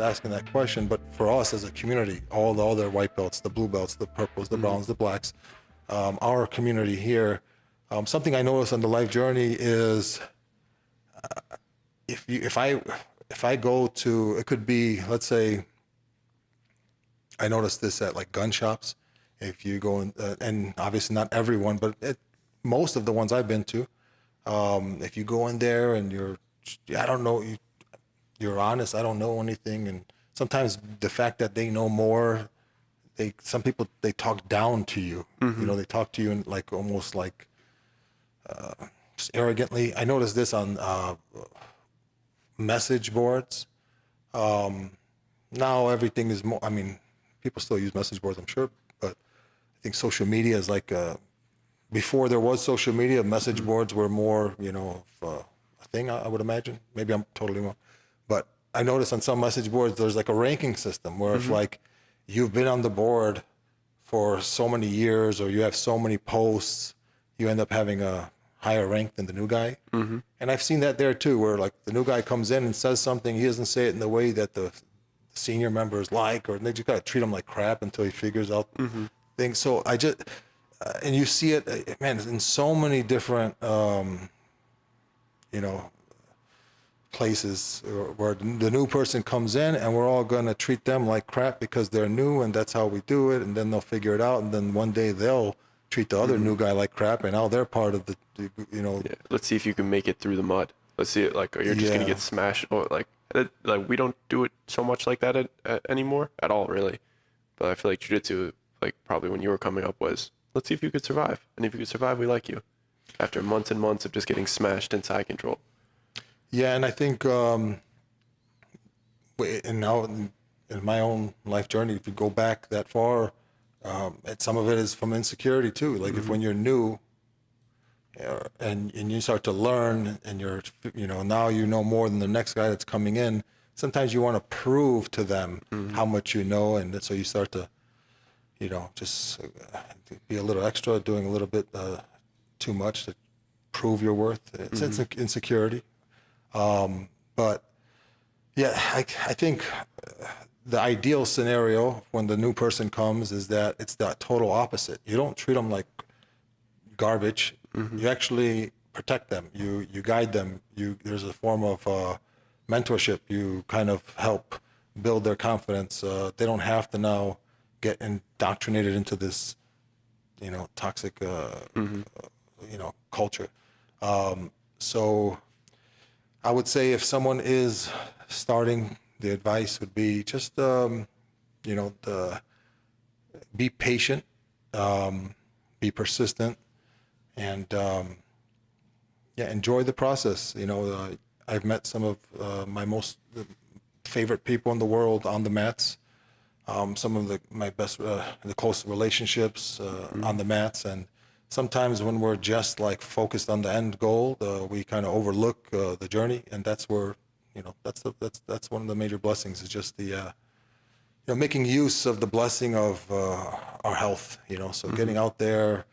asking that question, but for us as a community, all the other white belts, the blue belts, the purples, the browns, the blacks, our community here, something I noticed on the life journey is if I go to, it could be, let's say, I noticed this at like gun shops. If you go in, and obviously not everyone, but most of the ones I've been to, if you go in there and I don't know, you're honest, I don't know anything, and sometimes the fact that they know more, some people they talk down to you. You know, they talk to you in like almost like just arrogantly. I noticed this on message boards. Now everything is more. I mean, people still use message boards, I'm sure, but I think social media is like before there was social media, message boards were more, you know, of a thing. I would imagine. Maybe I'm totally wrong, but I noticed on some message boards there's like a ranking system where if like you've been on the board for so many years or you have so many posts, you end up having a higher rank than the new guy. And I've seen that there too, where like the new guy comes in and says something, he doesn't say it in the way that the senior members like, or they just gotta treat him like crap until he figures out things. So I just, and you see it, man, in so many different, you know, places where the new person comes in and we're all gonna treat them like crap because they're new and that's how we do it, and then they'll figure it out, and then one day they'll treat the other new guy like crap, and now they're part of the you know. Yeah. Let's see if you can make it through the mud. Let's see it like, or you're just gonna get smashed. Or like we don't do it so much like that anymore at all, really. But I feel like jiu-jitsu, like probably when you were coming up, was let's see if you could survive, and if you could survive, we like you. After months and months of just getting smashed in side control. Yeah, and I think, and now in my own life journey, if you go back that far, and some of it is from insecurity too. Like if when you're new, and you start to learn, and you're, you know, now you know more than the next guy that's coming in. Sometimes you want to prove to them how much you know, and so you start to, you know, just be a little extra, doing a little bit too much to prove your worth. It's insecurity. But yeah, I think the ideal scenario when the new person comes is that it's the total opposite. You don't treat them like garbage. You actually protect them. You guide them. There's a form of mentorship. You kind of help build their confidence. They don't have to now get indoctrinated into this, you know, toxic, you know, culture. So I would say if someone is starting, the advice would be just, you know, be patient, be persistent, and yeah, enjoy the process. You know, I've met some of my most favorite people in the world on the mats. Some of my best, the close relationships on the mats, and sometimes when we're just like focused on the end goal, we kind of overlook the journey, and that's where, you know, that's one of the major blessings, is just the, you know, making use of the blessing of our health. You know, so getting out there,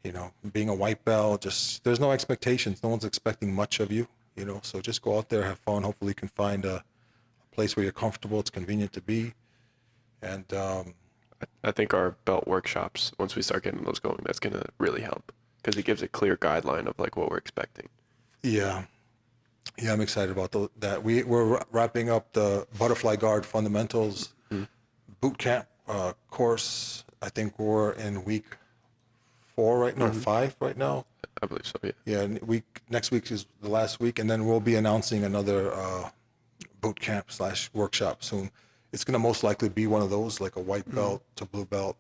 you know, being a white belt, just there's no expectations. No one's expecting much of you. You know, so just go out there, have fun. Hopefully, you can find a place where you're comfortable. It's convenient to be, and. I think our belt workshops, once we start getting those going, that's going to really help, because it gives a clear guideline of like what we're expecting. Yeah, I'm excited about that. We're wrapping up the butterfly guard fundamentals boot camp course. I think we're in week 4 right now, 5 right now. I believe so. Yeah. Yeah, next week is the last week, and then we'll be announcing another boot camp / workshop soon. It's going to most likely be one of those, like a white belt to blue belt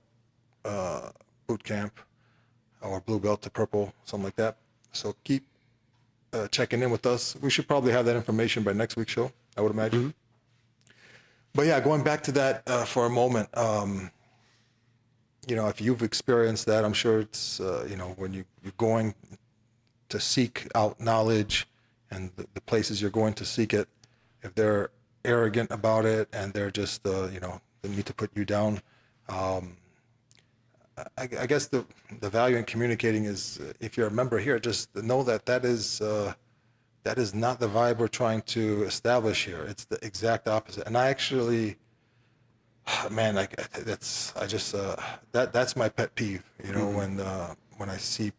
boot camp, or blue belt to purple, something like that. So keep checking in with us. We should probably have that information by next week's show, I would imagine. But yeah, going back to that for a moment, you know, if you've experienced that, I'm sure it's, you know, when you're going to seek out knowledge, and the places you're going to seek it, if they're arrogant about it and they're just, you know, they need to put you down. I guess the value in communicating is, if you're a member here, just know that that is not the vibe we're trying to establish here. It's the exact opposite. And I actually, man, that's my pet peeve, you know, when I see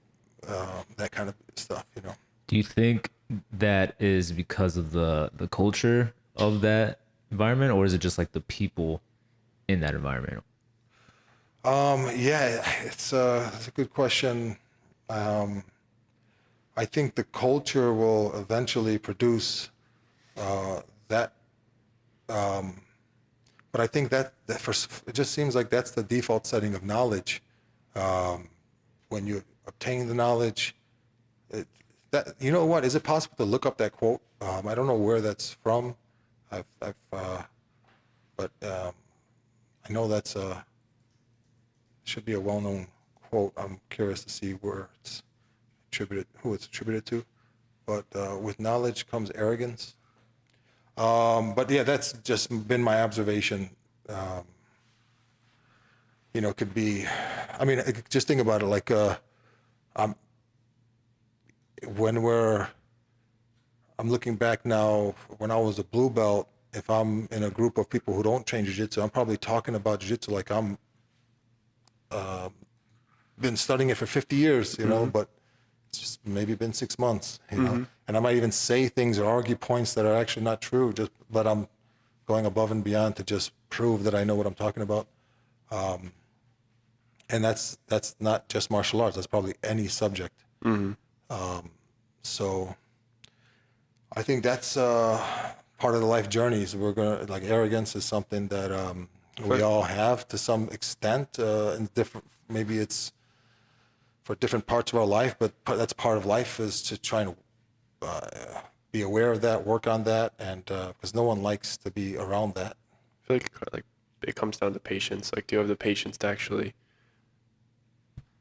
that kind of stuff, you know. Do you think that is because of the culture of that environment, or is it just like the people in that environment? Yeah, it's a good question. I think the culture will eventually produce that, but I think that it just seems like that's the default setting of knowledge. When you obtain the knowledge, that, you know what? Is it possible to look up that quote? I don't know where that's from. But I know that's should be a well-known quote. I'm curious to see where it's attributed, who it's attributed to. But with knowledge comes arrogance. But yeah, that's just been my observation. You know, could be, I mean, just think about it. Like, I'm looking back now, when I was a blue belt, if I'm in a group of people who don't train jiu-jitsu, I'm probably talking about jiu-jitsu like I'm been studying it for 50 years, you know, but it's just maybe been 6 months, you know, and I might even say things or argue points that are actually not true, but I'm going above and beyond to just prove that I know what I'm talking about. And that's not just martial arts. That's probably any subject. So I think that's part of the life journeys. Like, arrogance is something that we all have to some extent. In different, maybe it's for different parts of our life, but that's part of life, is to try and be aware of that, work on that, and because no one likes to be around that. I feel like it comes down to patience. Like, do you have the patience to actually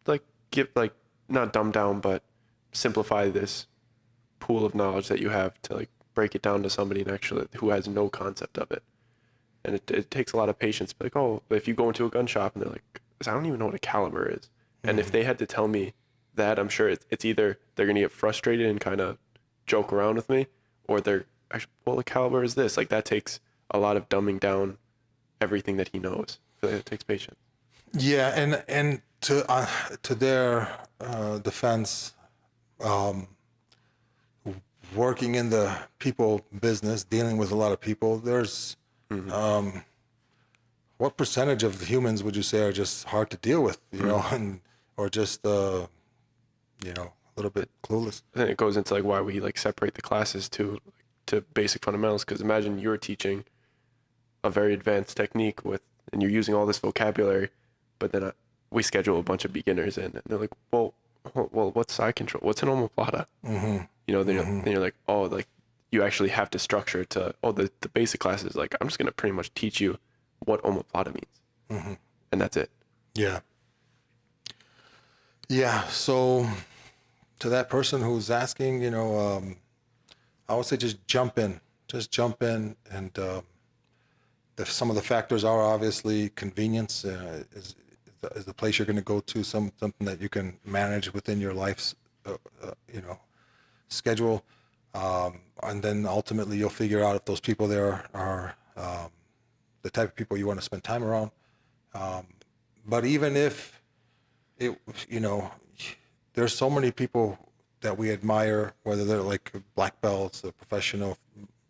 like give, like, not dumb down, but simplify this pool of knowledge that you have to, like, break it down to somebody and actually who has no concept of it. And it takes a lot of patience. Like, oh, if you go into a gun shop and they're like, I don't even know what a caliber is. And if they had to tell me that, I'm sure it's either they're going to get frustrated and kind of joke around with me, or they're actually, well, the caliber is this. Like, that takes a lot of dumbing down everything that he knows. So it takes patience. Yeah, and to their defense, working in the people business, dealing with a lot of people, there's what percentage of humans would you say are just hard to deal with, you know, and or just you know, a little bit clueless? I think it goes into, like, why we, like, separate the classes to basic fundamentals. Because imagine you're teaching a very advanced technique and you're using all this vocabulary, but then we schedule a bunch of beginners in, and they're like, well, what's side control? What's an omoplata? You know, then you're like, oh, like, you actually have to structure to, the basic classes, like, I'm just going to pretty much teach you what omoplata means. And that's it. Yeah. Yeah. So to that person who's asking, you know, I would say just jump in, and some of the factors are obviously convenience is the place you're going to go to, something that you can manage within your life's, you know, schedule. And then ultimately you'll figure out if those people there are the type of people you want to spend time around. But even if it, you know, there's so many people that we admire, whether they're like black belts, or professional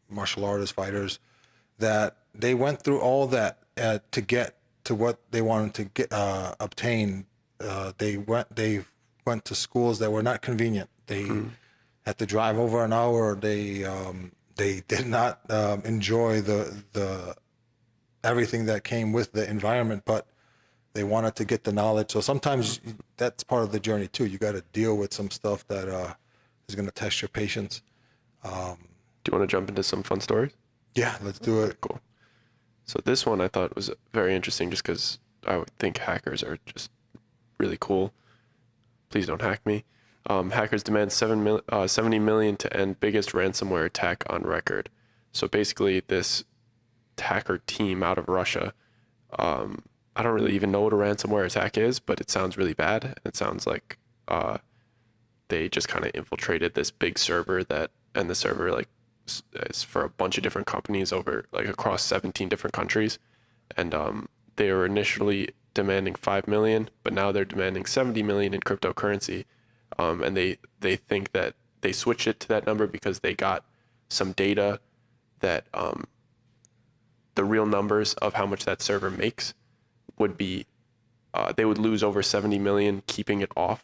martial artists, fighters, that they went through all that to get to what they wanted to get, obtain. They went to schools that were not convenient. They had to drive over an hour. They did not enjoy the everything that came with the environment, but they wanted to get the knowledge. So sometimes that's part of the journey too. You got to deal with some stuff that is going to test your patience. Do you want to jump into some fun stories? Yeah, let's do it. Cool. So this one I thought was very interesting, just because I would think hackers are just really cool. Please don't hack me. Hackers demand $70 million to end biggest ransomware attack on record. So basically, this hacker team out of Russia, I don't really even know what a ransomware attack is, but it sounds really bad. It sounds like they just kind of infiltrated this big server that and the server like is for a bunch of different companies over like across 17 different countries, and they were initially demanding 5 million, but now they're demanding 70 million in cryptocurrency, and they think that they switched it to that number because they got some data that the real numbers of how much that server makes would be they would lose over 70 million keeping it off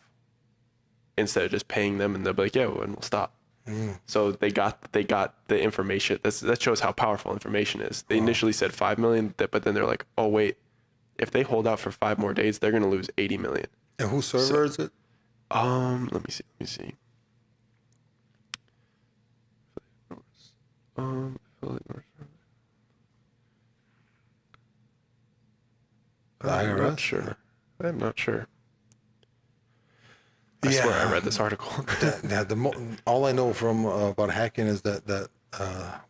instead of just paying them, and they'll be like, yeah, and we'll stop. So they got the information. That shows how powerful information is. They initially said 5 million, but then they're like, oh wait, if they hold out for 5 more days, they're gonna lose 80 million. And whose server is it? Let me see. I'm not sure. I'm not sure. I swear I read this article. All I know from about hacking is that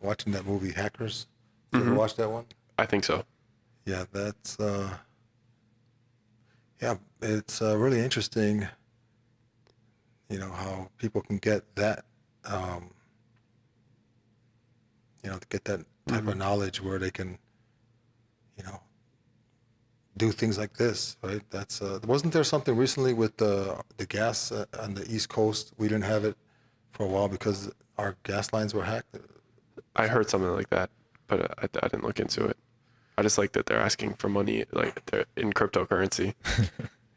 watching that movie Hackers. You ever watch that one? I think so. Yeah, that's it's really interesting. You know how people can get that, get that type of knowledge where they can, do things like this, right? That's wasn't there something recently with the gas on the East Coast? We didn't have it for a while because our gas lines were hacked. I heard something like that, but I didn't look into it. I just like that they're asking for money, like they're in cryptocurrency.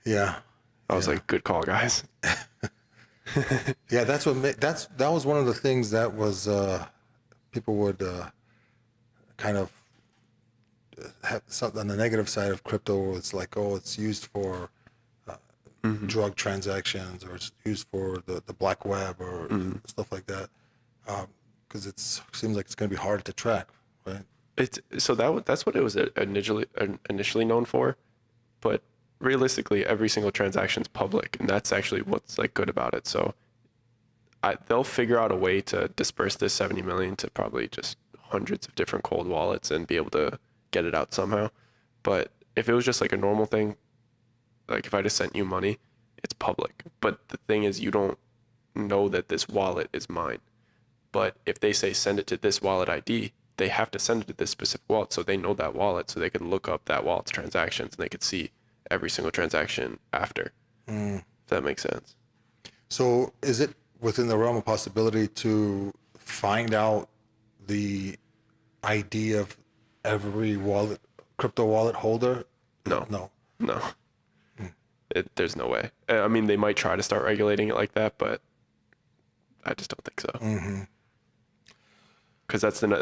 Yeah. I was like, good call, guys. Yeah, that was one of the things that was people would kind of have something on the negative side of crypto. It's like, oh, it's used for drug transactions, or it's used for the black web or stuff like that, because it seems like it's going to be hard to track, right? That's what it was initially known for, but realistically, every single transaction is public, and that's actually what's like good about it. So they'll figure out a way to disperse this 70 million to probably just hundreds of different cold wallets and be able to get it out somehow. But if it was just like a normal thing, like if I just sent you money, it's public. But the thing is, you don't know that this wallet is mine. But if they say send it to this wallet ID, they have to send it to this specific wallet, so they know that wallet, so they can look up that wallet's transactions and they could see every single transaction after. If that makes sense. So is it within the realm of possibility to find out the ID of every crypto wallet holder? No. There's no way. I mean, they might try to start regulating it like that, but I just don't think so. Because that's one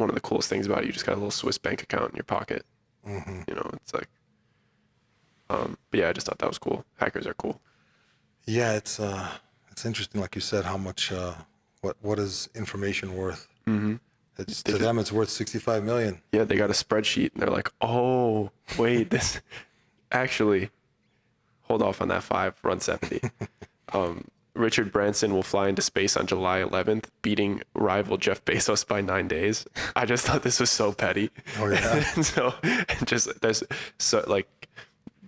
of the coolest things about it. You just got a little Swiss bank account in your pocket. It's like, but yeah, I just thought that was cool. Hackers are cool. Yeah, it's interesting, like you said, how much what is information worth? To them, it's worth 65 million. Yeah, they got a spreadsheet, and they're like, oh, wait, this actually, hold off on that 5, run 70. Richard Branson will fly into space on July 11th, beating rival Jeff Bezos by 9 days. I just thought this was so petty. Oh yeah. There's so like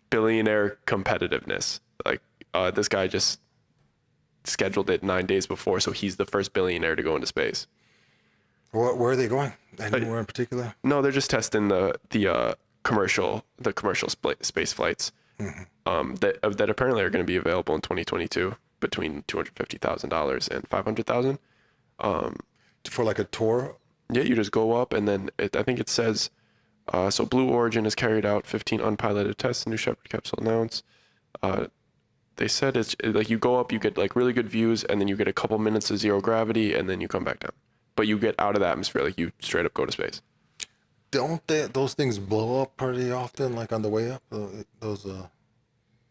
billionaire competitiveness. Like this guy just scheduled it 9 days before, so he's the first billionaire to go into space. Where are they going? Anywhere in particular? No, they're just testing the commercial space flights that apparently are going to be available in 2022 between $250,000 and $500,000. For like a tour? Yeah, you just go up, and then I think it says, so Blue Origin has carried out 15 unpiloted tests, new Shepard capsule announced. They said it's like you go up, you get like really good views, and then you get a couple minutes of zero gravity, and then you come back down. But you get out of the atmosphere, like you straight up go to space. Don't those things blow up pretty often, like on the way up?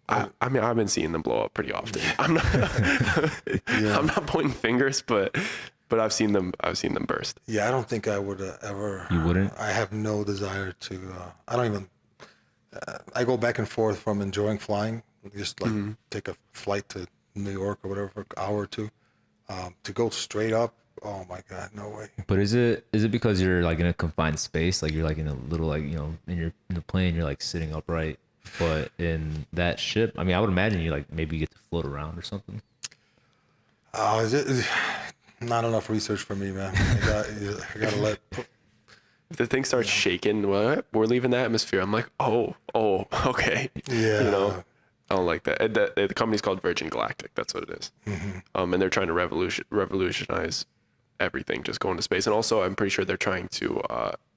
I mean, I've been seeing them blow up pretty often. I'm not, I'm not pointing fingers, but I've seen them burst. Yeah, I don't think I would ever. You wouldn't? I have no desire to. I don't even. I go back and forth from enjoying flying, just like take a flight to New York or whatever for an hour or two, to go straight up. Oh my God, no way. But is it because you're like in a confined space, like you're like in a little like in the plane you're like sitting upright, but in that ship, I mean, I would imagine you like maybe get to float around or something. Is it not enough research for me, man? I gotta let. If the thing starts shaking, what? We're leaving the atmosphere. I'm like, oh, okay. Yeah. You know, I don't like that. And the company's called Virgin Galactic. That's what it is. And they're trying to revolutionize everything, just going to space. And also, I'm pretty sure they're trying to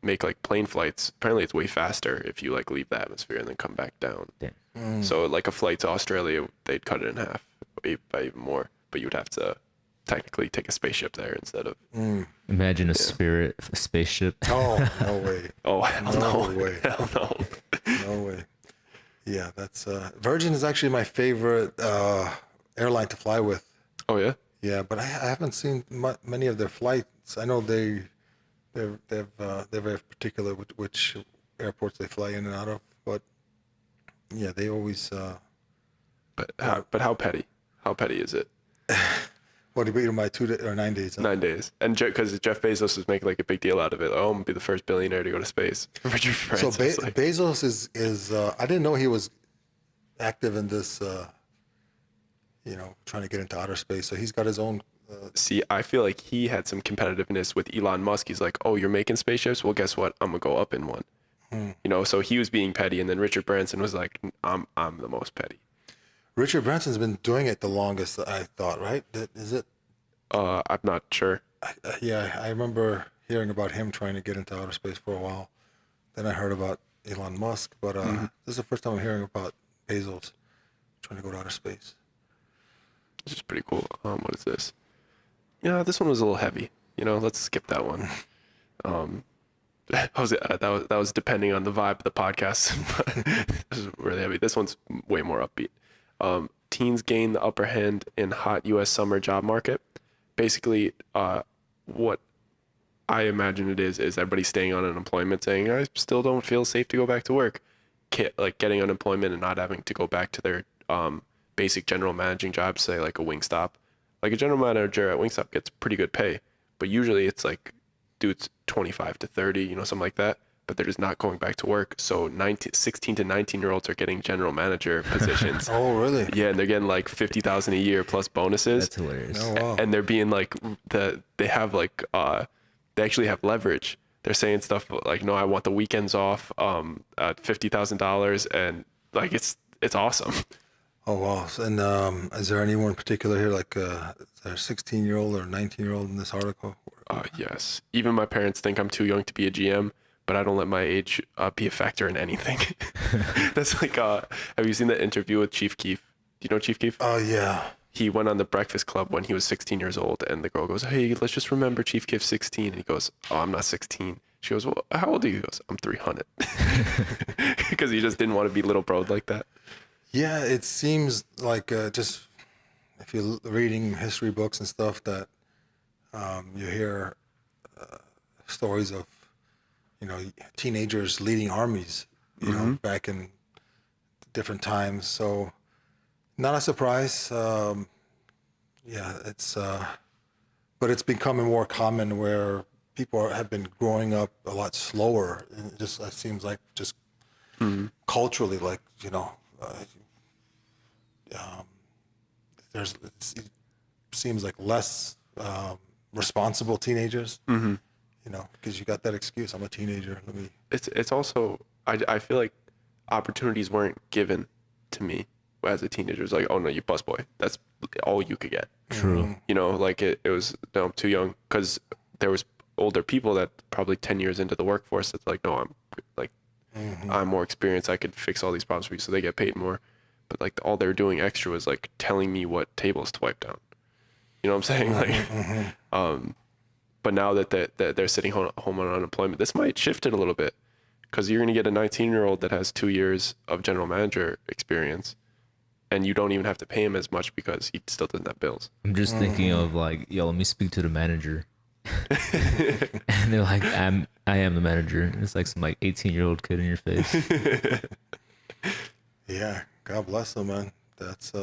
make like plane flights. Apparently, it's way faster if you like leave the atmosphere and then come back down. Damn. So like a flight to Australia, they'd cut it in half by even more. But you'd have to technically take a spaceship there instead of. Imagine a Spirit spaceship. Oh, no way. Oh, hell no. No way. Hell no. No way. Yeah, that's Virgin is actually my favorite airline to fly with. Oh yeah. Yeah, but I haven't seen many of their flights. I know they're very particular with which airports they fly in and out of. But yeah, they always. But how petty? How petty is it? What do you beat my 9 days? Huh? 9 days, and because Jeff Bezos was making like a big deal out of it. Oh, I'm gonna be the first billionaire to go to space. Richard So Branson, Bezos is I didn't know he was active in this. Trying to get into outer space. So he's got his own. See, I feel like he had some competitiveness with Elon Musk. He's like, oh, you're making spaceships? Well, guess what? I'm gonna go up in one. So he was being petty, and then Richard Branson was like, I'm the most petty. Richard Branson's been doing it the longest, I thought, right? Is it? I'm not sure. I remember hearing about him trying to get into outer space for a while. Then I heard about Elon Musk, but this is the first time I'm hearing about Bezos trying to go to outer space. Which is pretty cool. What is this? Yeah, this one was a little heavy. Let's skip that one. That was depending on the vibe of the podcast. This is really heavy. This one's way more upbeat. Teens gain the upper hand in hot U.S. summer job market. Basically, what I imagine it is everybody staying on unemployment, saying I still don't feel safe to go back to work. Like getting unemployment and not having to go back to their basic general managing jobs, say like a Wingstop. Like a general manager at Wingstop gets pretty good pay, but usually it's like dudes 25 to 30, something like that. But they're just not going back to work. So 16 to 19-year-olds are getting general manager positions. Oh, really? Yeah, and they're getting like $50,000 a year plus bonuses. That's hilarious. Oh, wow. And they're being like they actually have leverage. They're saying stuff like, no, I want the weekends off at $50,000, and like it's awesome. Oh, wow. And is there anyone in particular here, like is there a 16-year-old or a 19-year-old in this article? Yes. Even my parents think I'm too young to be a GM, but I don't let my age be a factor in anything. That's like, have you seen the interview with Chief Keef? Do you know Chief Keef? Oh, yeah. He went on the Breakfast Club when he was 16 years old, and the girl goes, hey, let's just remember Chief Keef's 16. And he goes, oh, I'm not 16. She goes, well, how old are you? He goes, I'm 300. Because he just didn't want to be little bro like that. Yeah, it seems like just if you're reading history books and stuff that you hear stories of, teenagers leading armies, back in different times. So not a surprise. But it's becoming more common where people have been growing up a lot slower. It seems like just culturally, like, it seems like less responsible teenagers, because you got that excuse. I'm a teenager. It's also, I feel like opportunities weren't given to me as a teenager. It's like, oh no, you busboy. That's all you could get. True. Like it was, no, I'm too young, because there was older people that probably 10 years into the workforce that's like, no, I'm like, I'm more experienced. I could fix all these problems for you. So they get paid more. But like all they're doing extra was like telling me what tables to wipe down. You know what I'm saying? Like, but now that they're sitting home on unemployment, this might shift it a little bit, because you're going to get a 19-year-old that has 2 years of general manager experience, and you don't even have to pay him as much because he still doesn't have bills. I'm just thinking of like, yo, let me speak to the manager. And they're like, I am the manager. And it's like some like 18-year-old kid in your face. Yeah, God bless them, man. That's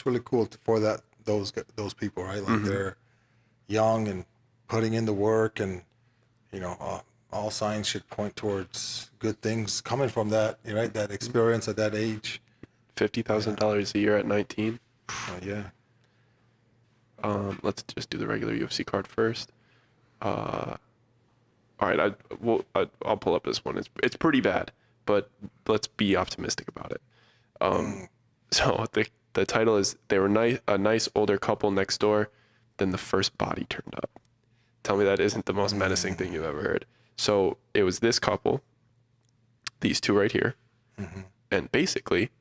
really cool for those people, right? Like they're young and putting in the work, and all signs should point towards good things coming from that, right? That experience at that age. $50,000 a year at 19. Yeah. Let's just do the regular UFC card first. All right, I'll pull up this one. It's pretty bad, but let's be optimistic about it. So the title is They Were a Nice Older Couple Next Door, Then the First Body Turned Up. Tell me that isn't the most menacing thing you've ever heard. So it was this couple, these two right here, and basically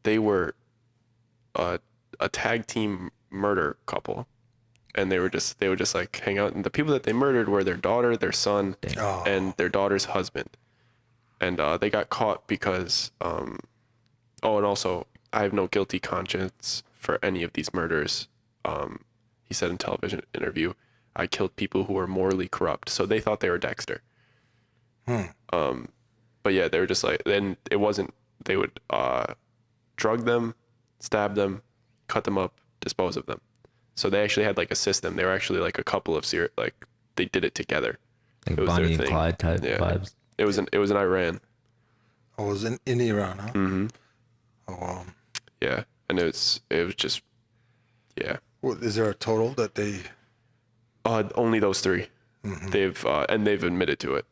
they were a tag team murder couple, and they would just like hang out, and the people that they murdered were their daughter, their son, and their daughter's husband, and they got caught because and also I have no guilty conscience for any of these murders. He said in television interview, I killed people who were morally corrupt. So they thought they were Dexter. But yeah, they were just like, then it wasn't, they would drug them, stab them, cut them up, dispose of them. So they actually had like a system. They were actually like a couple of like they did it together. Like it was Bonnie their and thing. Clyde type vibes. It was in Iran. Oh, it was in Iran, huh? Mm-hmm. Oh, wow. Yeah, and it was just, yeah. Well, is there a total that they? Only those three. They've admitted to it.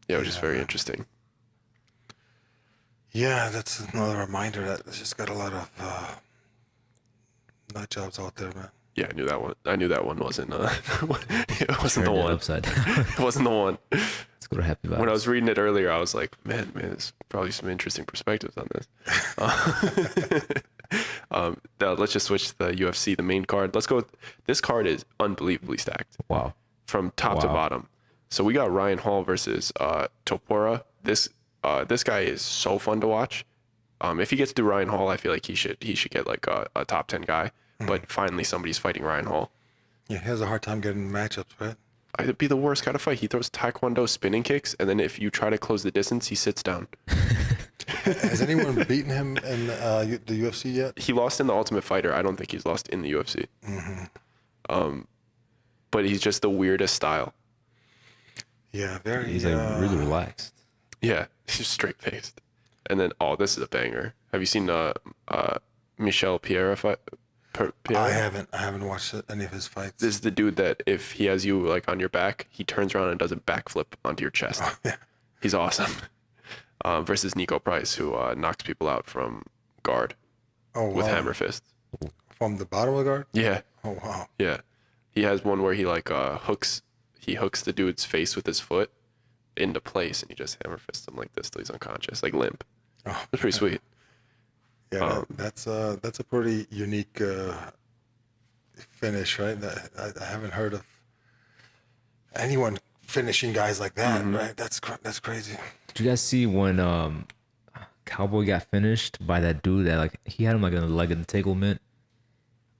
Which is very interesting. Yeah, that's another reminder that there's just got a lot of nut jobs out there, man. Yeah, I knew that one wasn't. It wasn't the Turned it one. upside down. It wasn't the one. Let's go to Happy Vibes. When I was reading it earlier, I was like, man, there's probably some interesting perspectives on this. Now let's just switch to the UFC, the main card. Let's go. This card is unbelievably stacked. Wow. From top to bottom. So we got Ryan Hall versus Topora. This guy is so fun to watch. If he gets through Ryan Hall, I feel like he should get like a top 10 guy. But finally somebody's fighting Ryan Hall. Yeah, he has a hard time getting matchups, right? It'd be the worst guy to fight. He throws Taekwondo spinning kicks, and then if you try to close the distance, he sits down. Has anyone beaten him in the UFC yet? He lost in the Ultimate Fighter. I don't think he's lost in the UFC. But he's just the weirdest style. Yeah, very. He's like really relaxed. Yeah, he's just straight faced. And then, this is a banger. Have you seen Michel Pereira fight? I haven't watched any of his fights. This is the dude that if he has you like on your back, he turns around and does a backflip onto your chest. Oh, yeah. He's awesome. Versus Nico Price, who knocks people out from guard with hammer fists. From the bottom of the guard? Yeah. Oh, wow. Yeah. He has one where he like hooks the dude's face with his foot into place, and he just hammer fists him like this till he's unconscious, like limp. Oh, it's pretty sweet. Yeah, that's a pretty unique finish, right? I haven't heard of anyone finishing guys like that, right? That's crazy. Did you guys see when Cowboy got finished by that dude that like he had him like in a leg entanglement,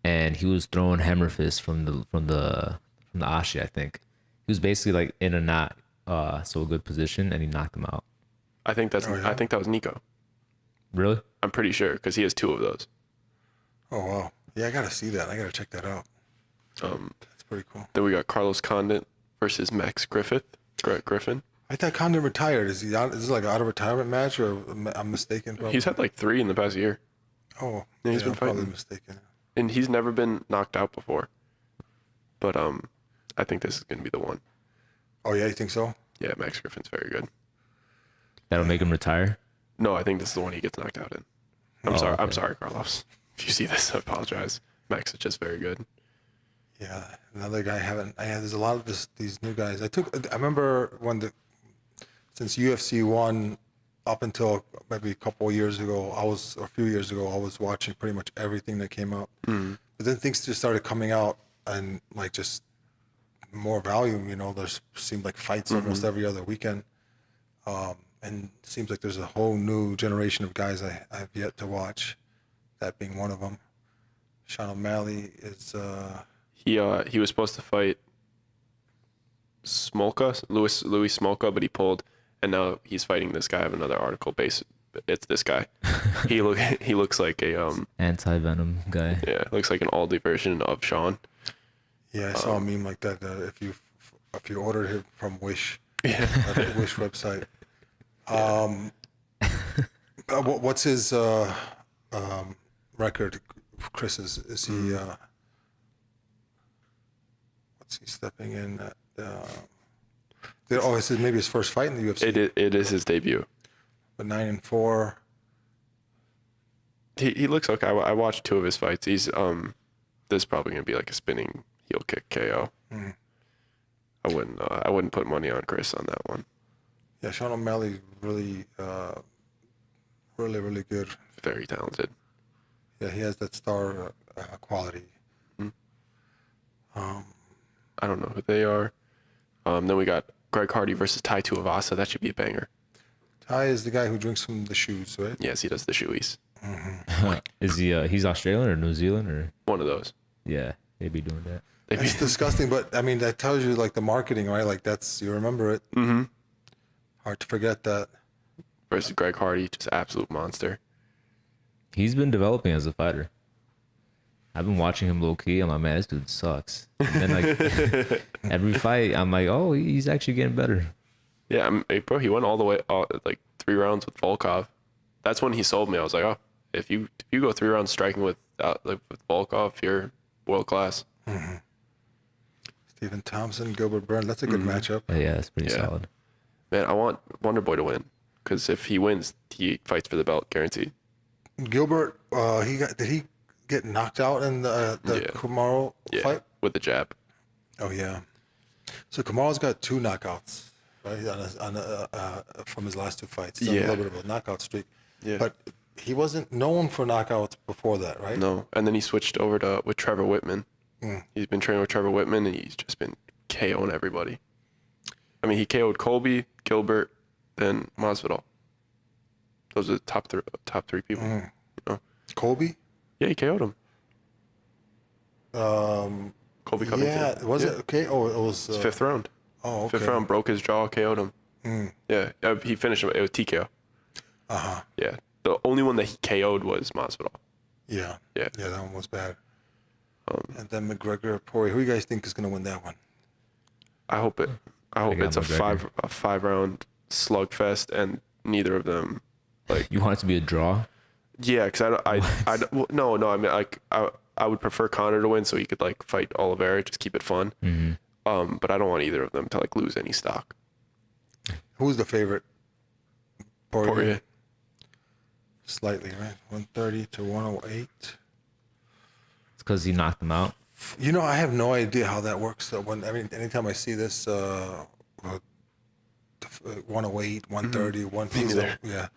and he was throwing hammer fists from the ashi, I think. He was basically like in a not so good position, and he knocked him out. I think that was Nico. Really? I'm pretty sure because he has two of those. Oh wow! Yeah, I gotta see that. I gotta check that out. That's pretty cool. Then we got Carlos Condon versus Max Griffith. Griffin. I thought Condon retired. Is he out? Is this like an out of retirement match, or I'm mistaken? Probably? He's had like 3 in the past year. Oh, yeah, he's been I'm fighting. probably mistaken. And he's never been knocked out before. But I think this is gonna be the one. Oh yeah, you think so? Yeah, Max Griffin's very good. That'll make him retire? No, I think this is the one he gets knocked out in. I'm sorry. Okay. I'm sorry, Carlos. If you see this, I apologize. Max is just very good. Yeah, another guy there's a lot of these new guys. I remember since UFC 1 up until maybe a couple of years ago, a few years ago, I was watching pretty much everything that came out. But then things just started coming out and like just more volume, there seemed like fights almost every other weekend. And it seems like there's a whole new generation of guys I've yet to watch, that being one of them. Sean O'Malley is... He was supposed to fight Louis Smolka, but he pulled, and now he's fighting this guy. I have another article it's this guy. He looks like a anti-venom guy. Yeah, looks like an Aldi version of Sean. Yeah, I saw a meme like that. If you ordered him from Wish, Wish website. What's his record Chris is he? What's he stepping in? This is maybe his first fight in the UFC. It is his debut. But 9-4. He looks okay. I watched 2 of his fights. He's this is probably gonna be like a spinning heel kick KO. I wouldn't put money on Chris on that one. Yeah, Sean O'Malley's really, really good. Very talented. Yeah, he has that star quality. I don't know who they are. Then we got Greg Hardy versus Tai Tu Avasa. That should be a banger. Tai is the guy who drinks from the shoes, right? Yes, he does the shoeies. Is he? He's Australian or New Zealand or? One of those. Yeah, they'd be doing that. It's disgusting, but I mean that tells you like the marketing, right? Like you remember it. Hard to forget that. Versus Greg Hardy, just absolute monster. He's been developing as a fighter. I've been watching him low key. I'm like, man, this dude sucks. And then like every fight, I'm like, oh, he's actually getting better. Yeah, bro, he went all the way, like 3 rounds with Volkov. That's when he sold me. I was like, oh, if you go 3 rounds striking with Volkov, you're world class. Stephen Thompson, Gilbert Burns. That's a good matchup. Yeah, it's pretty solid. Man, I want Wonder Boy to win because if he wins, he fights for the belt, guaranteed. Gilbert, did he get knocked out in the Kamaru fight? With the jab. Oh yeah. So Kamaru's got 2 knockouts, right? From his last 2 fights. He's on a little bit of a knockout streak. Yeah. But he wasn't known for knockouts before that, right? No. And then he switched over with Trevor Whitman. He's been training with Trevor Whitman, and he's just been KOing everybody. I mean, he KO'd Colby, Gilbert, then Masvidal. Those are the top 3 people. You know? Colby? Yeah, he KO'd him. Colby Covington. Yeah, was it okay? Oh, it was 5th round. Oh, okay. 5th round, broke his jaw, KO'd him. Yeah, he finished him. It was TKO. Yeah, the only one that he KO'd was Masvidal. Yeah, that one was bad. And then McGregor, Poirier. Who do you guys think is going to win that one? I hope it's a McGregor. 5-round slugfest, and neither of them like. You want it to be a draw? Yeah, because no. I mean, like I would prefer Conor to win so he could like fight Oliveira, just keep it fun. But I don't want either of them to like lose any stock. Who's the favorite? Poirier. Slightly, right? 130 to 108. It's because he knocked him out. You know, I have no idea how that works. So anytime I see this, 108, 130, 150, yeah,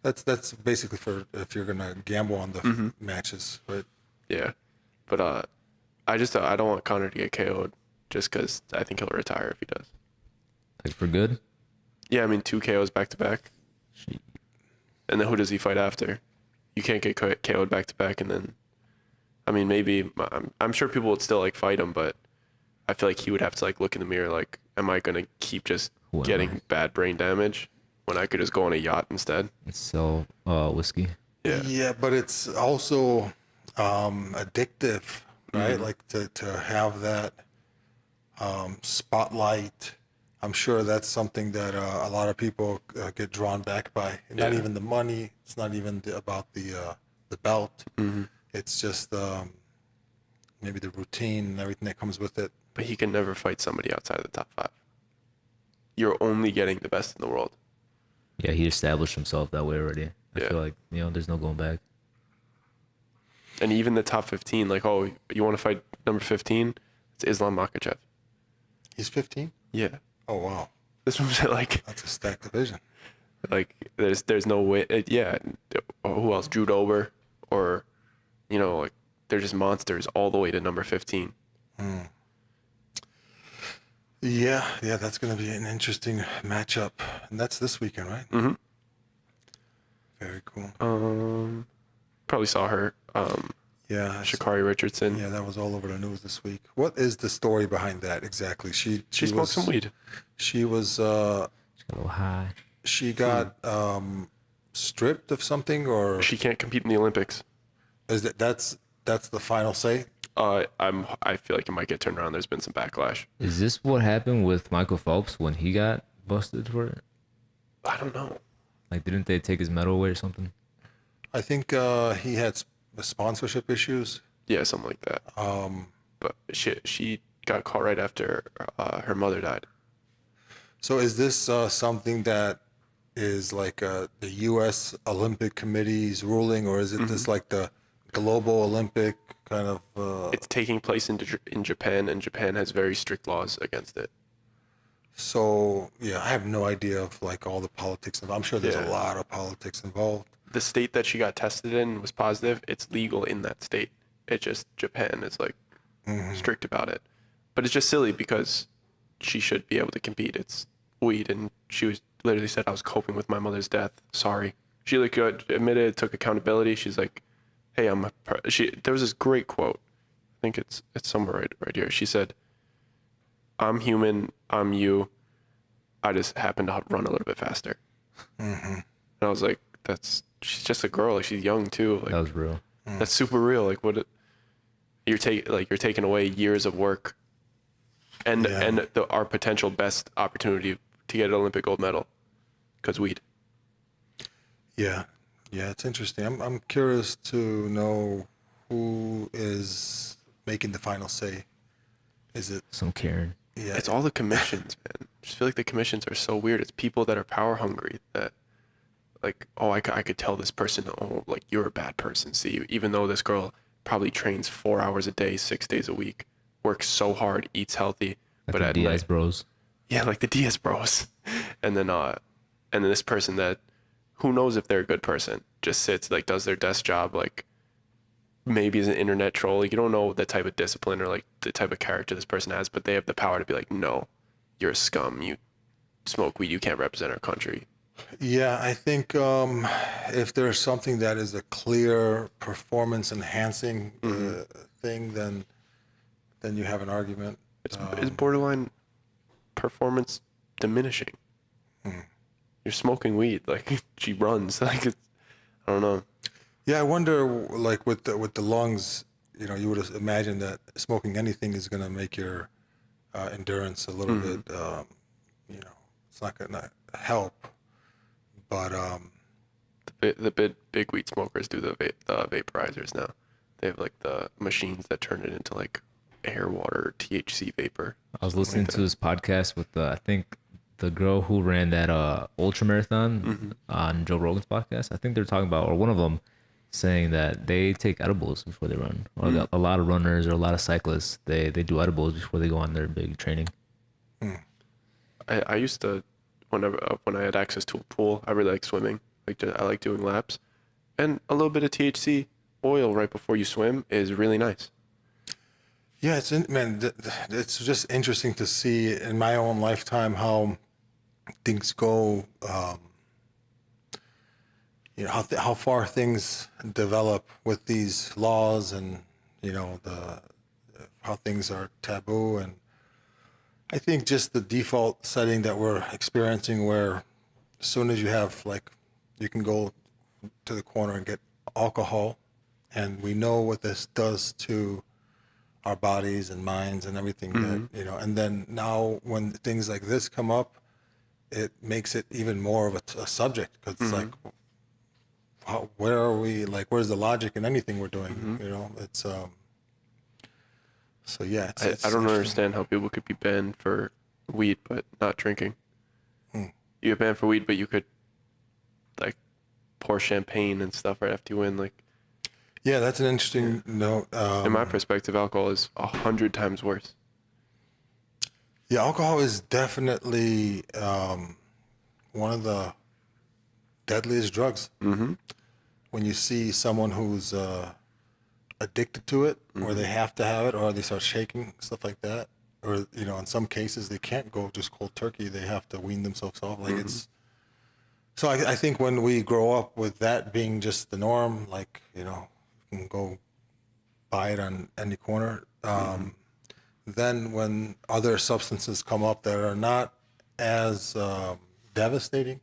that's basically for if you're gonna gamble on the matches, right? Yeah, but I don't want Conor to get KO'd just because I think he'll retire if he does. Like for good? Yeah, I mean 2 KOs back to back. And then who does he fight after? You can't get KO'd back to back, and then, I mean, maybe I'm sure people would still like fight him, but I feel like he would have to like look in the mirror, like, am I gonna keep just getting bad brain damage when I could just go on a yacht instead and sell whiskey? Yeah, but it's also addictive, right? Like to have that spotlight. I'm sure that's something that a lot of people get drawn back by. Not even the money. It's not even about the belt. It's just maybe the routine and everything that comes with it. But he can never fight somebody outside of the top 5. You're only getting the best in the world. Yeah, he established himself that way already. I feel like, there's no going back. And even the top 15, like, oh, you want to fight number 15? It's Islam Makhachev. He's 15? Yeah. Oh, wow. This was like... That's a stacked division. Like, there's no way... Who else? Drew Dober, or, like, they're just monsters all the way to number 15. Yeah, that's going to be an interesting matchup. And that's this weekend, right? Very cool. Probably saw her. Yeah. Sha'Carri Richardson. Yeah, that was all over the news this week. What is the story behind that exactly? She smoked some weed. She was... She got a little high. She got stripped of something, or... She can't compete in the Olympics. Is that's the final say? I feel like it might get turned around. There's been some backlash. Is this what happened with Michael Phelps when he got busted for it? I don't know. Like, didn't they take his medal away or something? I think he had sponsorship issues. Yeah, something like that. But she got caught right after her mother died. So is this something that is like the U.S. Olympic Committee's ruling, or is it this like the global Olympic kind of? It's taking place in Japan, and Japan has very strict laws against it. So yeah, I have no idea of like all the politics involved. I'm sure there's a lot of politics involved. The state that she got tested in was positive. It's legal in that state. It just Japan is like strict about it. But it's just silly because she should be able to compete. It's weed, and she was literally said, "I was coping with my mother's death. Sorry." She like admitted, took accountability. She's like, "Hey, There was this great quote. I think it's somewhere right here. She said, "I'm human. I'm you. I just happen to run a little bit faster." And I was like, she's just a girl. Like, she's young too. Like, That was real. that's super real. Like, you're taking away years of work, and our potential best opportunity to get an Olympic gold medal, because weed. Yeah, it's interesting. I'm curious to know who is making the final say. Is it? Some Karen. Yeah, It's all the commissions, man. I just feel like the commissions are so weird. It's people that are power hungry that, like, oh, I could tell this person, oh, like, you're a bad person. See, even though this girl probably trains 4 hours a day, 6 days a week, works so hard, eats healthy, Like but the at Diaz night, bros. yeah, like the Diaz bros, and then this person that, who knows if they're a good person, just sits, like, does their desk job, like, maybe is an internet troll. Like, you don't know the type of discipline or like the type of character this person has, but they have the power to be like, no, you're a scum. You smoke weed. You can't represent our country. Yeah, I think if there's something that is a clear performance enhancing thing, then you have an argument. It's borderline performance diminishing. You're smoking weed. Like, she runs. Like, I don't know. Yeah, I wonder, like with the lungs, you would imagine that smoking anything is going to make your endurance a little bit, it's not going to help. But The big weed smokers do the vaporizers now. They have like the machines that turn it into like air, water, THC vapor. I was listening to this podcast with I think the girl who ran that ultra marathon on Joe Rogan's podcast. I think they're talking about, or one of them saying that they take edibles before they run. Or a lot of runners or a lot of cyclists, they do edibles before they go on their big training. I used to, when I had access to a pool, I really like swimming. Like, I like doing laps, and a little bit of THC oil right before you swim is really nice. yeah, it's just interesting to see in my own lifetime how things go. How far things develop with these laws, and how things are taboo. And I think just the default setting that we're experiencing, where as soon as you have, like, you can go to the corner and get alcohol, and we know what this does to our bodies and minds and everything that, and then now when things like this come up, it makes it even more of a subject, because it's like, where are we, like, where's the logic in anything we're doing? It's so yeah, it's I don't understand how people could be banned for weed but not drinking. You get banned for weed, but you could, like, pour champagne and stuff right after you win. Like, yeah, that's an interesting note. in my perspective, alcohol is 100 times worse. Yeah, alcohol is definitely one of the deadliest drugs. When you see someone who's addicted to it, or they have to have it, or they start shaking, stuff like that, or in some cases they can't go just cold turkey; they have to wean themselves off. Like, it's. So I think when we grow up with that being just the norm, like, you can go buy it on any corner. Then when other substances come up that are not as devastating,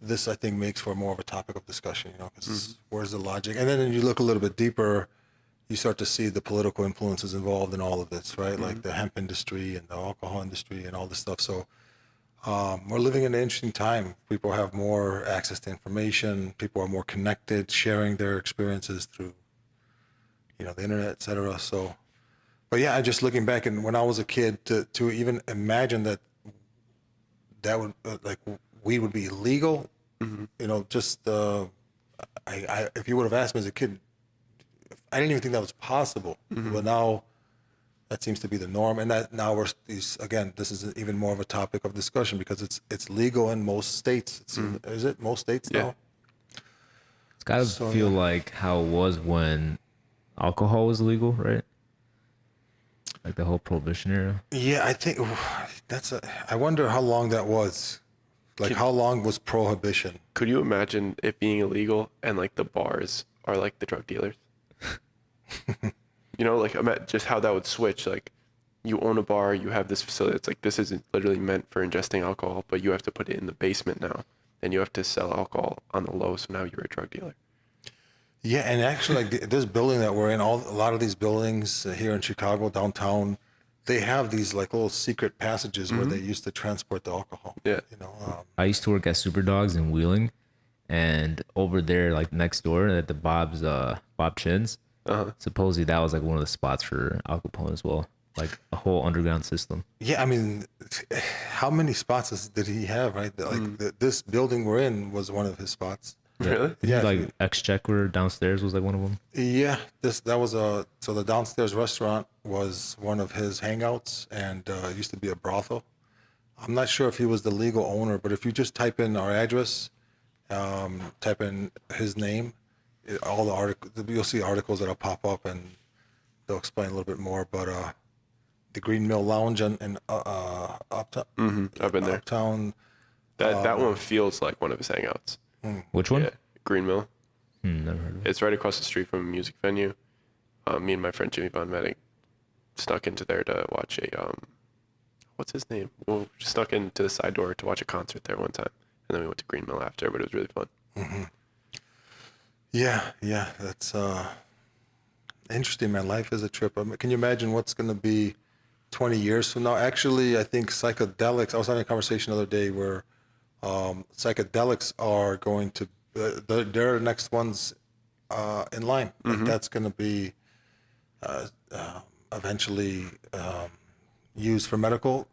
this, I think, makes for more of a topic of discussion, because where's the logic? And then you look a little bit deeper, you start to see the political influences involved in all of this, right? Like the hemp industry and the alcohol industry and all this stuff. So we're living in an interesting time. People have more access to information. People are more connected, sharing their experiences through the internet, et cetera. So, but yeah, I just looking back, and when I was a kid, to even imagine that would like weed would be illegal, just if you would have asked me as a kid, I didn't even think that was possible. But now that seems to be the norm, and that now this is even more of a topic of discussion because it's legal in most states. Is it most states now? It's got to feel like how it was when alcohol was legal, right? Like the whole prohibition era. Yeah, I think I wonder how long that was. Like, how long was prohibition? Could you imagine it being illegal and like the bars are like the drug dealers? Like just how that would switch. Like, you own a bar, you have this facility. It's like this isn't literally meant for ingesting alcohol, but you have to put it in the basement now, and you have to sell alcohol on the low. So now you're a drug dealer. Yeah, and actually, like this building that we're in, a lot of these buildings here in Chicago downtown, they have these like little secret passages where they used to transport the alcohol. Yeah. I used to work at Super Dogs in Wheeling, and over there, like next door at the Bob Chin's, supposedly that was like one of the spots for Al Capone as well, like a whole underground system. Yeah, I mean, how many spots did he have? Right, like this building we're in was one of his spots. Really? Yeah, like Exchequer downstairs was like one of them. Yeah, so the downstairs restaurant was one of his hangouts, and it used to be a brothel. I'm not sure if he was the legal owner, but if you just type in our address, type in his name, all the articles, you'll see articles that'll pop up, and they'll explain a little bit more. But the Green Mill Lounge in Uptown. I've been there. Uptown. That one feels like one of his hangouts. Which one? Yeah, Green Mill. Never heard of it. It's right across the street from a music venue. Me and my friend Jimmy Von Metting snuck into there to watch a what's his name? Well, just snuck into the side door to watch a concert there one time, and then we went to Green Mill after. But it was really fun. Yeah, that's interesting, man. Life is a trip. I mean, can you imagine what's going to be 20 years from now? Actually, I think psychedelics. I was having a conversation the other day where psychedelics are going to they're the next ones in line. Like that's going to be eventually used for medical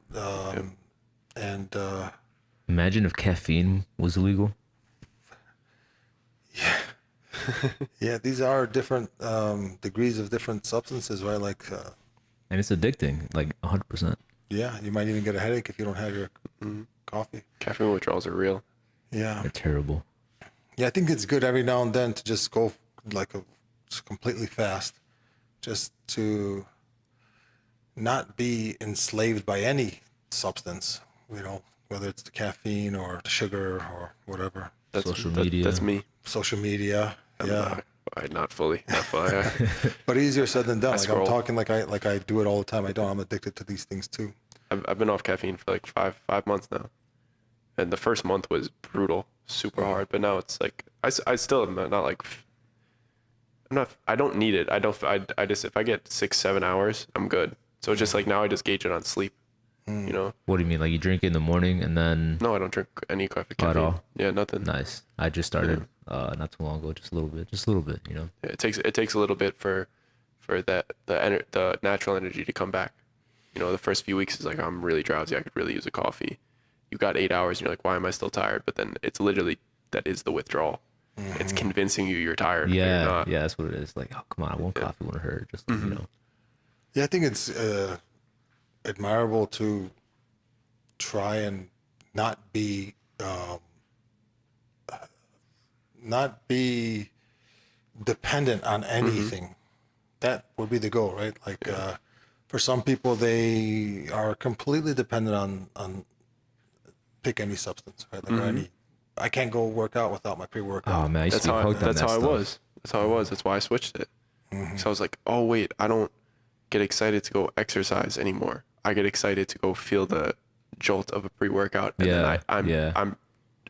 and Imagine if caffeine was illegal. yeah, these are different degrees of different substances, right? Like And it's addicting, like 100%. yeah, you might even get a headache if you don't have your coffee. Caffeine withdrawals are real. Yeah. They're terrible. Yeah, I think it's good every now and then to just go like just completely fast, just to not be enslaved by any substance, whether it's the caffeine or the sugar or whatever. Social media. That's me. Social media. Yeah. Not fully. But easier said than done. Like scroll. I'm talking like I do it all the time. I'm addicted to these things too. I've been off caffeine for like five months now, and the first month was brutal, super hard. But now it's like I still am not like I don't need it. I just if I get 6-7 hours, I'm good. So it's just like now I just gauge it on sleep. What do you mean? Like you drink it in the morning and then? No, I don't drink any coffee. At all? Yeah, nothing. Nice. I just started not too long ago, just a little bit. Yeah, it takes a little bit for the natural energy to come back. The first few weeks is like I'm really drowsy. I could really use a coffee. You got 8 hours and you're like, why am I still tired? But then it's literally that is the withdrawal. It's convincing you're tired. Yeah, You're not. yeah, that's what it is. Like, oh come on, I want coffee when it hurt. Just Yeah, I think it's admirable to try and not be dependent on anything. That would be the goal, right? Like for some people, they are completely dependent on pick any substance, right? Like or any. I can't go work out without my pre-workout. Oh man, I used to be hooked on that's that how I stuff. was. That's how I was. That's why I switched it. So I was like, oh wait, I don't get excited to go exercise anymore. I get excited to go feel the jolt of a pre-workout, and then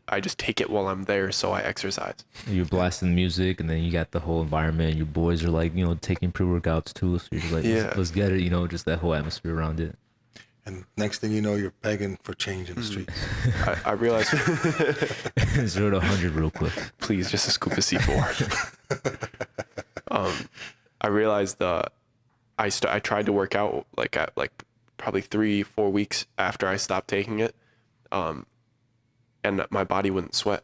I just take it while I'm there, so I exercise. You're blasting music, and then you got the whole environment. Your boys are like, taking pre-workouts too. So you're just like, let's get it. Just that whole atmosphere around it. And next thing you know, you're begging for change in the street. I realized 0 to 100 real quick. please just a scoop of C4. I realized I tried to work out like at like probably 3-4 weeks after I stopped taking it, and my body wouldn't sweat.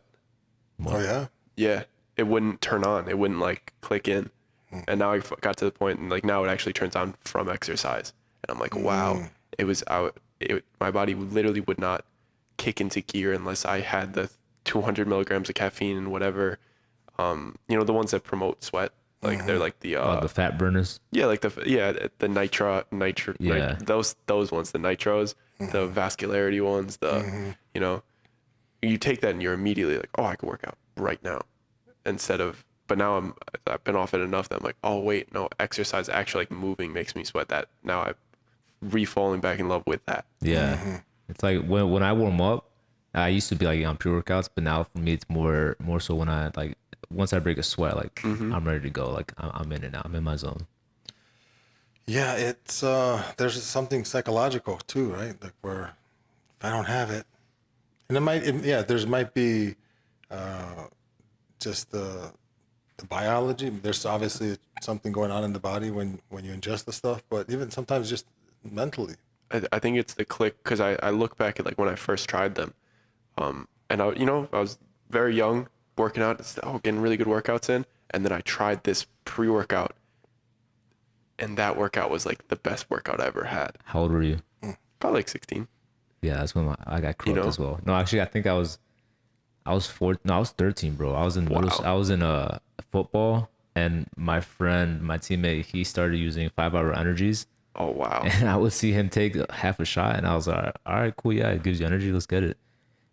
Oh yeah. Yeah, it wouldn't turn on. It wouldn't like click in. And now I got to the point, and like now it actually turns on from exercise. And I'm like, wow, it was out. My body literally would not kick into gear unless I had the 200 milligrams of caffeine and whatever. You know, the ones that promote sweat, like they're like the fat burners. yeah, like the nitro, Yeah. those ones, the nitros, the vascularity ones, you know, you take that and you're immediately like, oh, I could work out right now, instead of. But now I've been off it enough that I'm like, oh wait, no, exercise actually like moving makes me sweat. That now I'm falling back in love with that. Yeah. It's like when I warm up, I used to be like on pre-workouts, but now for me it's more so when I like once I break a sweat, like I'm ready to go. Like I'm in it now. I'm in my zone. Yeah, it's there's something psychological too, right? Like where if I don't have it, and there might be just the biology. There's obviously something going on in the body when you ingest the stuff, but even sometimes just mentally. I think it's the click, because I look back at like when I first tried them, and I was very young, working out, getting really good workouts in, and then I tried this pre-workout, and that workout was like the best workout I ever had. How old were you? Probably like 16. Yeah, that's when I got croaked as well. No, actually, I think I was 13, bro. I was in I was in football, and my teammate, he started using 5-hour energies. Oh wow. And I would see him take half a shot, and I was like, all right, cool, yeah, it gives you energy, let's get it.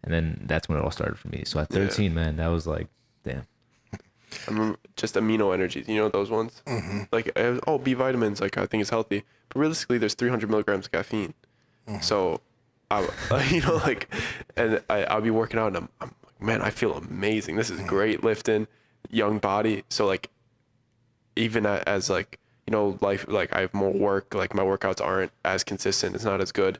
And then that's when it all started for me. So at 13, man, that was like, damn. I remember just amino energies, you know those ones? Like, B vitamins, like I think it's healthy. But realistically, there's 300 milligrams of caffeine. So, and I'll be working out, and I'm like, man, I feel amazing. This is great lifting, young body. So like, even as like, life, like I have more work, like my workouts aren't as consistent, it's not as good.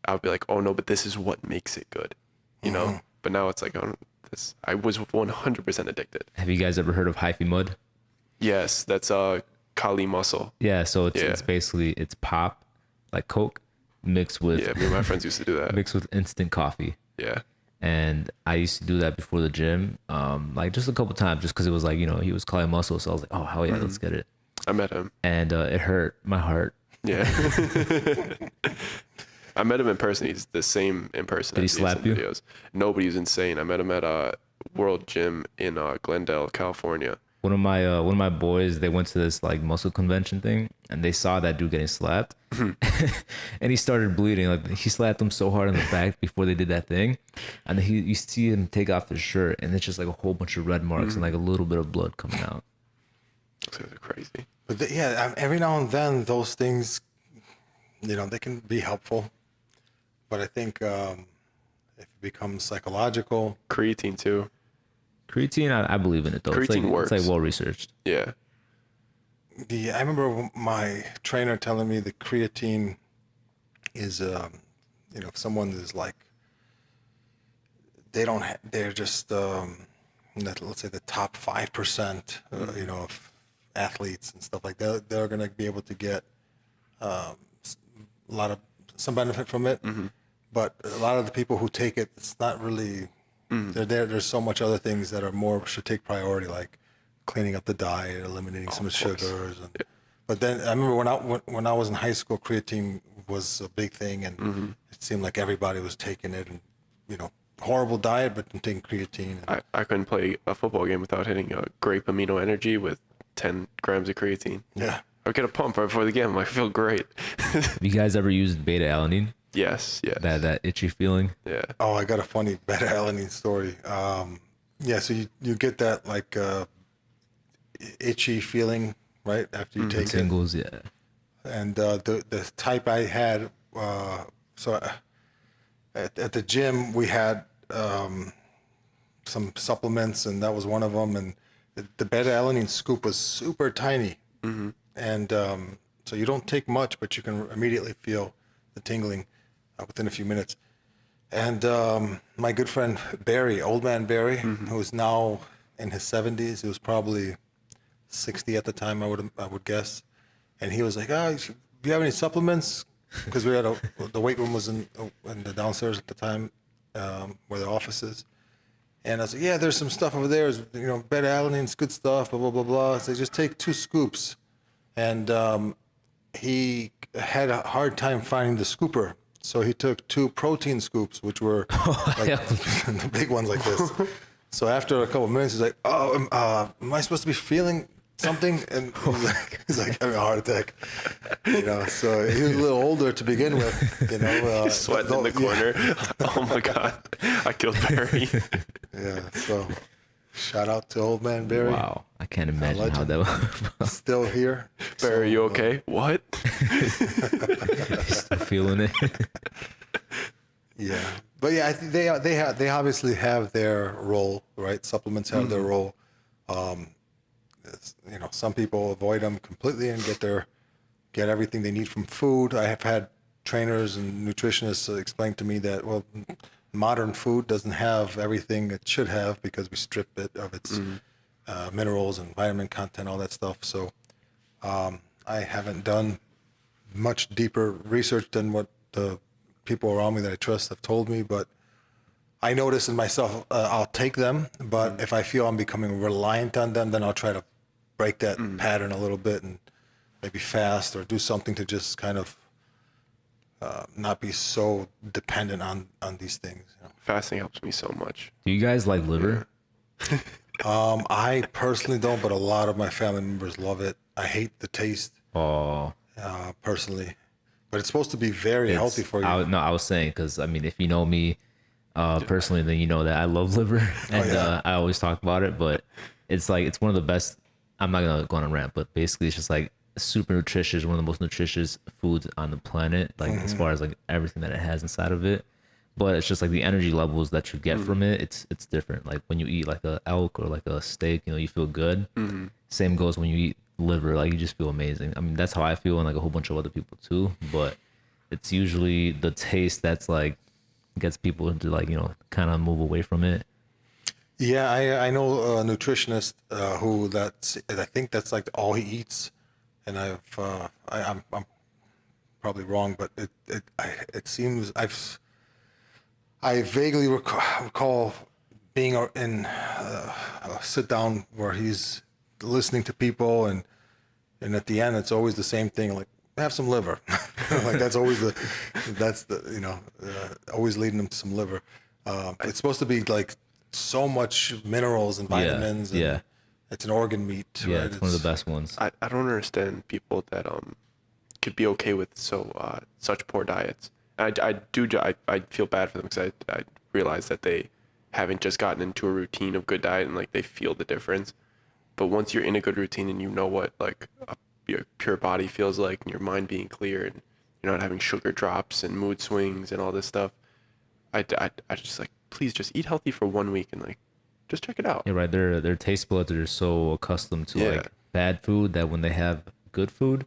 I'll be like, oh no, but this is what makes it good, you know? But now it's like, I was 100% addicted. Have you guys ever heard of hyphy mud? Yes, that's Kali muscle. Yeah, so it's basically, it's pop, like Coke, mixed with... Yeah, me and my friends used to do that. Mixed with instant coffee. Yeah. And I used to do that before the gym, like just a couple times, just because it was like, he was Kali muscle, so I was like, oh, hell yeah, let's get it. I met him. And it hurt my heart. Yeah. I met him in person. He's the same in person. Did he slap you? Videos. No, but he was insane. I met him at World Gym in Glendale, California. One of my boys, they went to this like muscle convention thing, and they saw that dude getting slapped, and he started bleeding. Like he slapped him so hard in the back before they did that thing, and you see him take off his shirt, and it's just like a whole bunch of red marks and like a little bit of blood coming out. Those are crazy. But every now and then those things, they can be helpful. But I think if it becomes psychological, Creatine too. Creatine, I believe in it though. Creatine works. It's like well researched. Yeah. I remember my trainer telling me the creatine is, if someone is like, they're just, let's say the top 5%, of athletes and stuff like that, they're going to be able to get some benefit from it. But a lot of the people who take it, it's not really, there's so much other things that should take priority, like cleaning up the diet, eliminating some of the sugars. But then I remember when I was in high school, creatine was a big thing, and it seemed like everybody was taking it, and horrible diet, but taking creatine. I couldn't play a football game without hitting a grape amino energy with 10 grams of creatine. Yeah. I get a pump right before the game. I feel great. Have you guys ever used beta alanine? Yes. That itchy feeling. Yeah. Oh, I got a funny beta alanine story. So you get that like itchy feeling right after you take tingles, yeah. And the type I had, at the gym we had some supplements, and that was one of them. And the beta alanine scoop was super tiny, and so you don't take much, but you can immediately feel the tingling within a few minutes. And my good friend Barry, old man Barry, who is now in his 70s, he was probably 60 at the time, I would guess. And he was like, "Oh, do you have any supplements?" Because we had the weight room was in the downstairs at the time, where the office is. And I was like, "Yeah, there's some stuff over there. Beta-alanine's good stuff. Blah blah blah blah." So just take 2 scoops, and he had a hard time finding the scooper, so he took 2 protein scoops, which were like the big ones like this. So after a couple of minutes, he's like, "Oh, am I supposed to be feeling something?" And he's like having a heart attack, So he was a little older to begin with, He's sweating in the corner. Yeah. Oh my God, I killed Barry. Yeah. So shout out to old man Barry. Wow, I can't imagine how that was. Still here. Barry, you okay? What? Still feeling it. Yeah, but yeah, I think they obviously have their role, right? Supplements have their role. Some people avoid them completely and get everything they need from food. I have had trainers and nutritionists explain to me that, well, modern food doesn't have everything it should have because we strip it of its minerals and vitamin content, all that stuff. So I haven't done much deeper research than what the people around me that I trust have told me, but I notice in myself, I'll take them, but if I feel I'm becoming reliant on them, then I'll try to break that pattern a little bit and maybe fast or do something to just kind of not be so dependent on these things. Fasting helps me so much. Do you guys like liver? I personally don't, but a lot of my family members love it. I hate the taste. Oh, personally, but it's supposed to be very healthy for you. I was saying, because I mean, if you know me personally, then you know that I love liver, and I always talk about it. But it's one of the best. I'm not gonna go on a rant, but basically, it's just like super nutritious. One of the most nutritious foods on the planet, like as far as like everything that it has inside of it. But it's just like the energy levels that you get from it. It's different. Like when you eat like a elk or like a steak, you feel good. Same goes when you eat liver, like you just feel amazing. I mean, that's how I feel, and like a whole bunch of other people too. But it's usually the taste that's like gets people to like kind of move away from it. Yeah, I know a nutritionist who I think that's like all he eats, and I'm probably wrong, but it seems I vaguely recall being in a sit down where he's listening to people, and at the end it's always the same thing, like have some liver. Like that's always always leading them to some liver. It's supposed to be like so much minerals and vitamins. Yeah, and it's an organ meat. Yeah, right? it's one of the best ones. I don't understand people that could be okay with such poor diets. I feel bad for them because I realize that they haven't just gotten into a routine of good diet and like they feel the difference. But once you're in a good routine and you know what like your pure body feels like, and your mind being clear, and you're not having sugar drops and mood swings and all this stuff, I just like, please just eat healthy for 1 week and like just check it out. Yeah, right. Their taste buds are so accustomed to like bad food that when they have good food,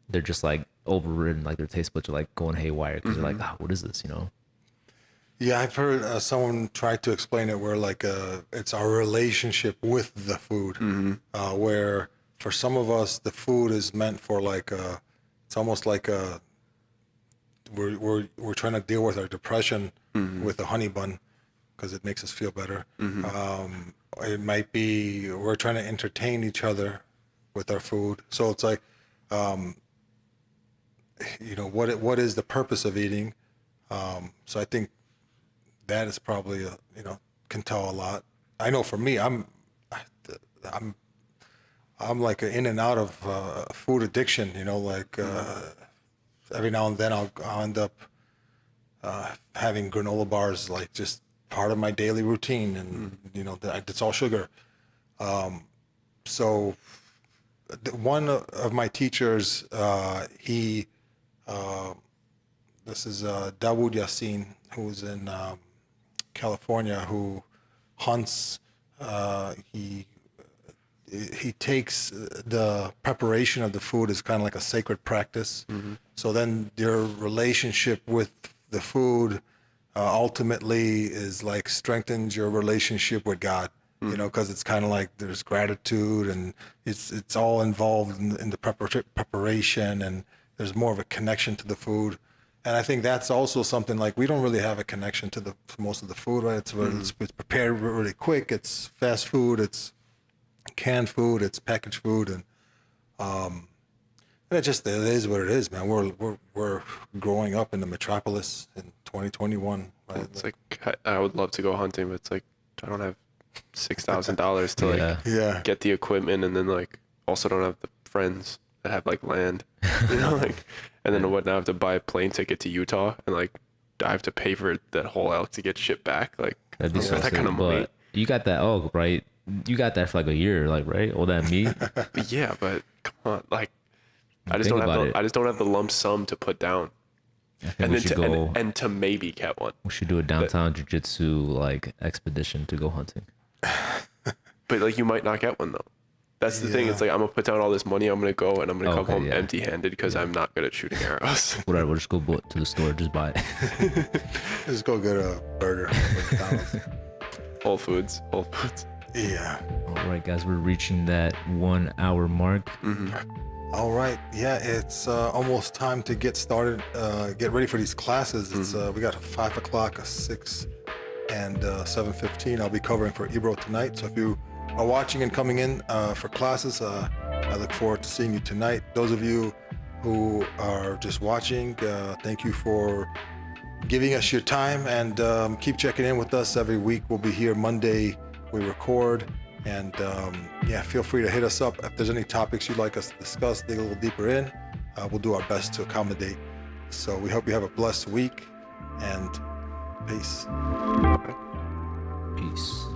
they're just like overridden. Like their taste buds are like going haywire because they're like, what is this? Yeah, I've heard someone try to explain it where like it's our relationship with the food, where for some of us the food is meant for like it's almost like we're trying to deal with our depression with a honey bun because it makes us feel better. It might be we're trying to entertain each other with our food. So it's like, what is the purpose of eating? So I think that is probably can tell a lot. I know for me, I'm like in and out of food addiction. Every now and then I'll end up having granola bars, like just part of my daily routine, and it's all sugar. So one of my teachers, this is Dawood Yassin, who's in California, who hunts. He takes the preparation of the food as kind of like a sacred practice. So then your relationship with the food ultimately is like strengthens your relationship with God. you know, because it's kind of like there's gratitude and it's all involved in the preparation, and there's more of a connection to the food. And I think that's also something like we don't really have a connection to most of the food, right? It's prepared really quick. It's fast food. It's canned food. It's packaged food, and it is what it is, man. We're growing up in the metropolis in 2021. Right? It's like I would love to go hunting, but it's like I don't have $6,000 to like get the equipment, and then like also don't have the friends that have like land, you know, like, and then what? Now I have to buy a plane ticket to Utah, and like I have to pay for that whole elk to get shipped back. Like That'd be so that kind of money. But you got that elk, right? You got that for like a year, like, right? All that meat. Yeah, but come on, like I just don't have the lump sum to put down. And then to maybe get one. We should do a downtown jiu-jitsu like expedition to go hunting. But like you might not get one though. That's the thing. It's like I'm gonna put down all this money. I'm gonna go and I'm gonna come home empty-handed because I'm not good at shooting arrows. Whatever. We'll just go to the store, just buy it. Just go get a burger. Whole Foods. Yeah. All right, guys, we're reaching that 1 hour mark. Mm-hmm. All right. Yeah, it's almost time to get started. Get ready for these classes. It's we got a 5 o'clock, a 6, and 7:15. I'll be covering for Ebro tonight. So if you are watching and coming in for classes, I look forward to seeing you tonight. Those of you who are just watching, thank you for giving us your time, and keep checking in with us every week. We'll be here Monday. We record, and feel free to hit us up if there's any topics you'd like us to discuss, dig a little deeper in. We'll do our best to accommodate. So we hope you have a blessed week, and peace. Peace.